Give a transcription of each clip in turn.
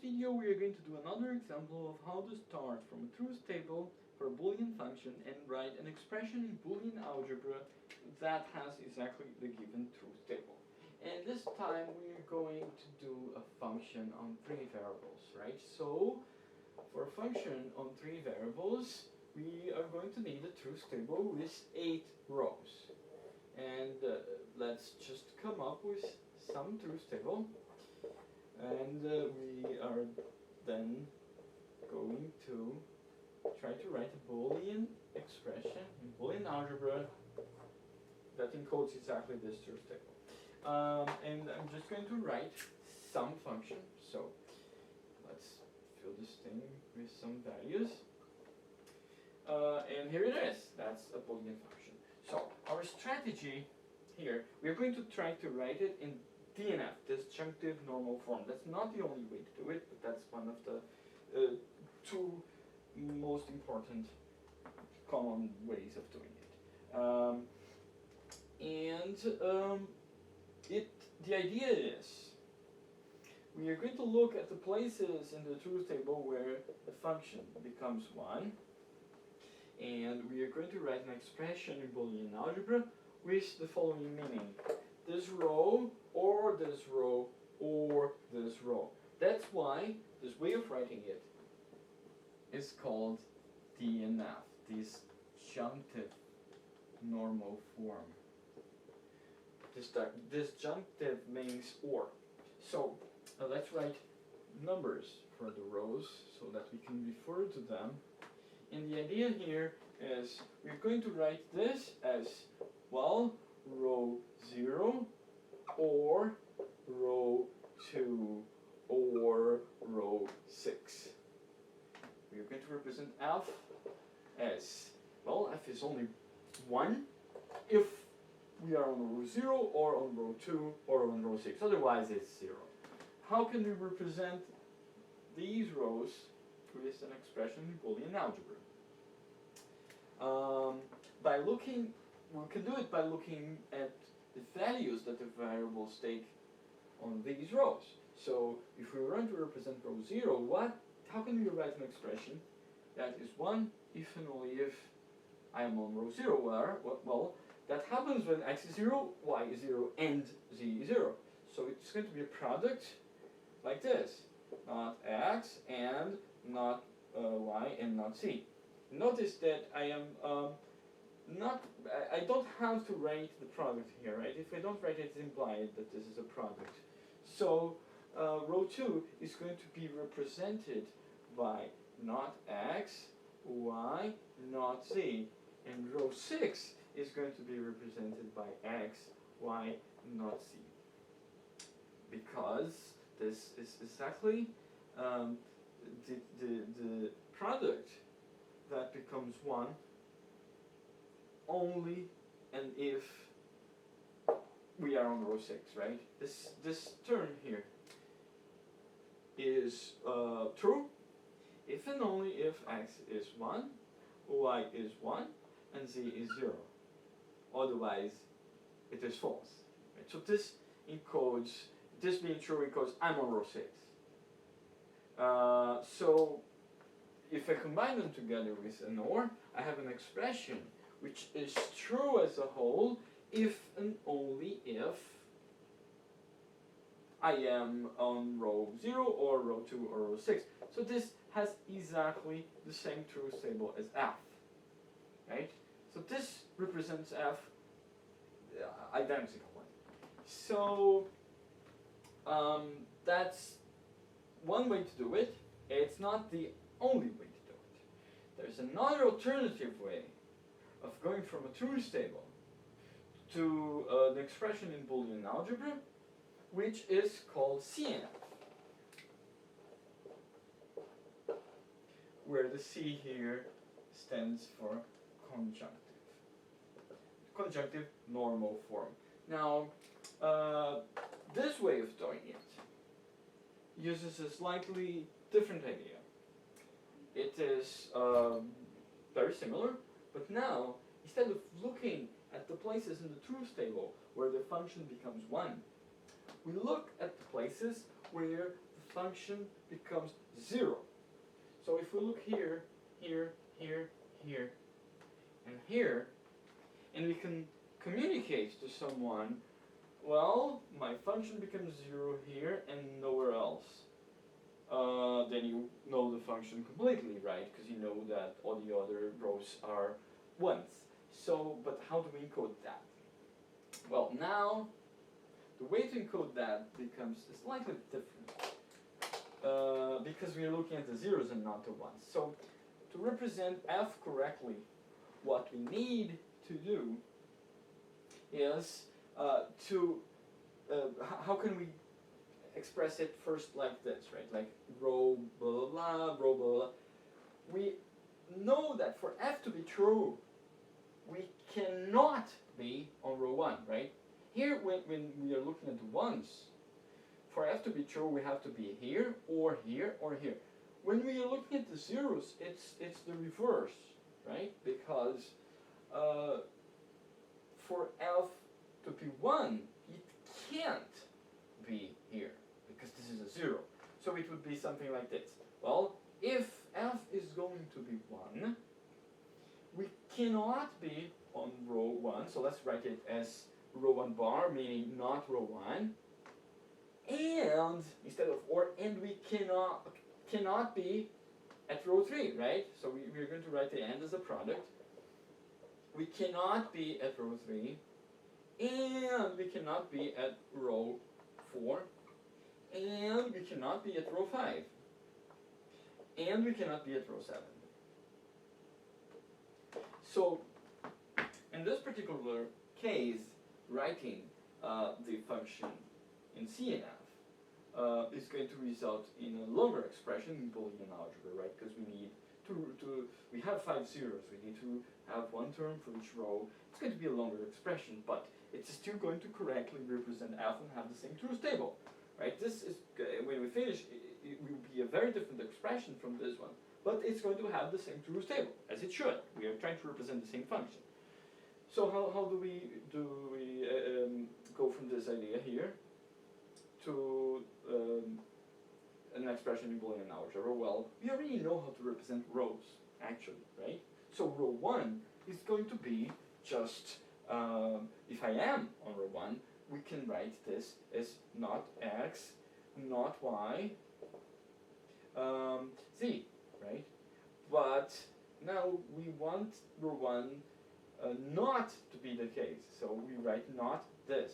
video we are going to do another example of how to start from a truth table for a Boolean function and write an expression in Boolean algebra that has exactly the given truth table. And this time we are going to do a function on 3 variables, right? So for a function on 3 variables, we are going to need a truth table with 8 rows. And let's just come up with some truth table. And we are then going to try to write a Boolean expression in Boolean algebra that encodes exactly this truth table. And I'm just going to write some function. So let's fill this thing with some values. And here it is. That's a Boolean function. So our strategy here, we're going to try to write it in DNF, disjunctive normal form. That's not the only way to do it, but that's one of the 2 most important common ways of doing it. The idea is we are going to look at the places in the truth table where the function becomes 1, and we are going to write an expression in Boolean algebra with the following meaning: this row, or this row, or this row. That's why this way of writing it is called DNF, disjunctive normal form. Disjunctive means or. So let's write numbers for the rows so that we can refer to them. And the idea here is we're going to write this as, well, row 0, or row 2, or row 6. We are going to represent f as, well, f is only 1 if we are on row 0, or on row 2, or on row 6. Otherwise it's 0. How can we represent these rows with an expression in Boolean algebra? We can do it by looking at the values that the variables take on these rows. So if we want to represent row 0, how can we write an expression that is 1 if and only if I am on row 0? Well, that happens when x is 0, y is 0, and z is 0. So it's going to be a product like this. Not x and not y and not z. Notice that I am I don't have to write the product here, right? If I don't write it, it's implied that this is a product. So row 2 is going to be represented by not x, y, not z. And row 6 is going to be represented by x, y, not z. Because this is exactly the product that becomes 1 only and if we are on row 6, right? This term here is true if and only if x is 1, y is 1, and z is 0. Otherwise, it is false. Right? So this encodes, this being true encodes I'm on row 6. So if I combine them together with an or, I have an expression which is true as a whole if and only if I am on row 0 or row 2 or row 6. So this has exactly the same truth table as f. Right? So this represents f identically. So that's one way to do it. It's not the only way to do it. There's another alternative way of going from a truth table to an expression in Boolean algebra, which is called CNF, where the C here stands for conjunctive normal form. Now, this way of doing it uses a slightly different idea. It is very similar, but now, instead of looking at the places in the truth table where the function becomes 1, we look at the places where the function becomes 0. So if we look here, here, here, here, and here, and we can communicate to someone, well, my function becomes 0 here and nowhere else. Then you know the function completely, right? Because you know that all the other rows are 1s. So, but how do we encode that? Well, now, the way to encode that becomes slightly different. Because we are looking at the zeros and not the 1s. So, to represent f correctly, what we need to do is how can we express it first like this, right? Like row blah blah blah, row blah blah. We know that for f to be true, we cannot be on row 1, right? Here, when we are looking at the 1s, for f to be true, we have to be here or here or here. When we are looking at the zeros, it's the reverse, right? Because for f to be 1, it can't be here, because this is a 0. So it would be something like this. Well, if f is going to be 1, we cannot be on row 1, so let's write it as row 1 bar, meaning not row 1, and instead of or, and we cannot be at row 3, right? So we're going to write the and as a product. We cannot be at row 3, and we cannot be at row 4, and we cannot be at row 5, and we cannot be at row 7. So, in this particular case, writing the function in CNF is going to result in a longer expression in Boolean algebra, right? Because we need we have 5 zeros. We need to have one term for each row. It's going to be a longer expression, but it's still going to correctly represent f and have the same truth table, right? This is, when we finish, it will be a very different expression from this one, but it's going to have the same truth table, as it should. We are trying to represent the same function. So how do we go from this idea here to an expression in Boolean algebra? Well, we already know how to represent rows, actually, right? So row 1 is going to be just, if I am on row 1, we can write this as not x, not y, z, right? But now we want row 1 not to be the case, so we write not this.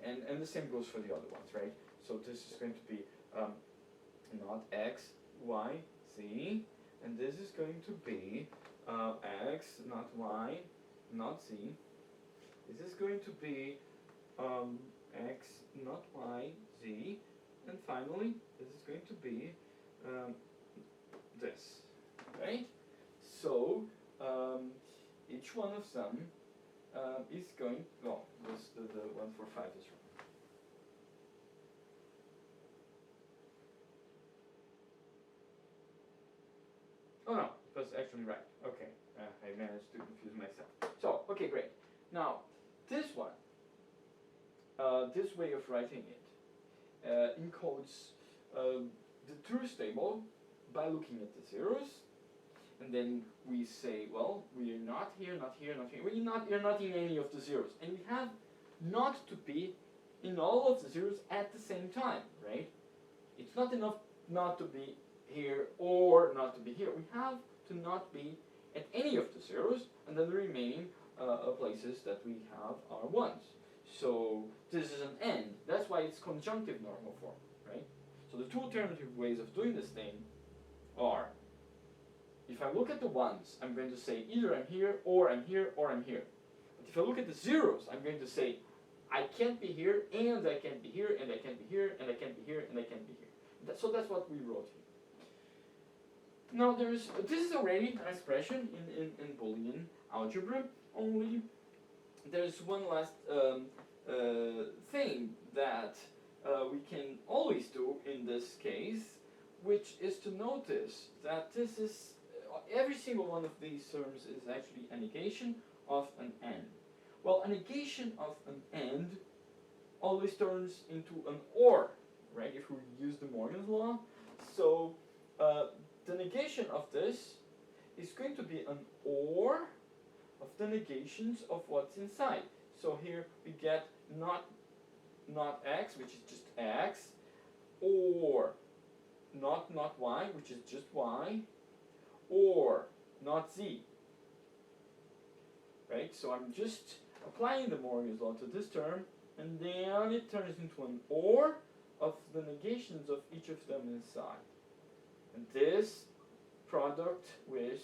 And the same goes for the other ones, right? So this is going to be not x, y, z, and this is going to be x, not y, not z. This is going to be x, not y, z, and finally this is going to be this, right? So each one of them is going, well, the 1, 4, 5 is wrong. Oh no, it was actually right. Okay, I managed to confuse myself. So, okay, great. Now, this one, this way of writing it, encodes the truth table by looking at the zeros, and then we say, well, we are not here, not here, not here. You're not in any of the zeros, and we have not to be in all of the zeros at the same time, right? It's not enough not to be here or not to be here. We have to not be at any of the zeros, and then the remaining places that we have are 1s. So this is an and. That's why it's conjunctive normal form, right? So the two alternative ways of doing this thing are, if I look at the 1s, I'm going to say either I'm here, or I'm here, or I'm here. But if I look at the zeros, I'm going to say I can't be here, and I can't be here, and I can't be here, and I can't be here, and I can't be here. So that's what we wrote here. Now this is already an expression in Boolean algebra, only there's one last thing that we can always do in this case, which is to notice that this is, every single one of these terms is actually a negation of an and. Well, a negation of an and always turns into an or, right? If we use de Morgan's law, so the negation of this is going to be an OR of the negations of what's inside. So here we get not x, which is just x, or not y, which is just y, or not z. Right? So I'm just applying the Morgan's law to this term, and then it turns into an OR of the negations of each of them inside. And this product with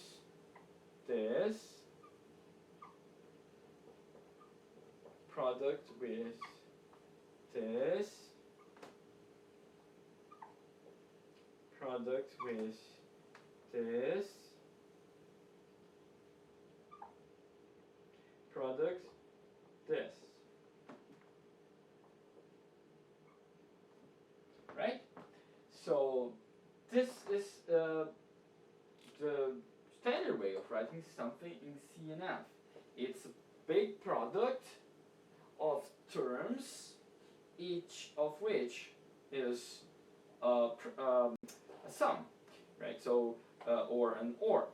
this product with this product with this product this. Right? So this is the standard way of writing something in CNF. It's a big product of terms, each of which is a sum, right? So or an OR,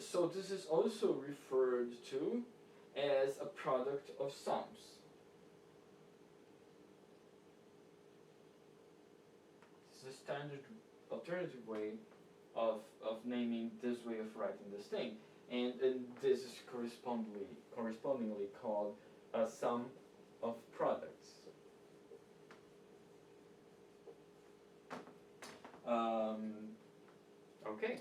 so this is also referred to as a product of sums. This is a standard alternative way of naming this way of writing this thing, and this is correspondingly called a sum of products. Okay.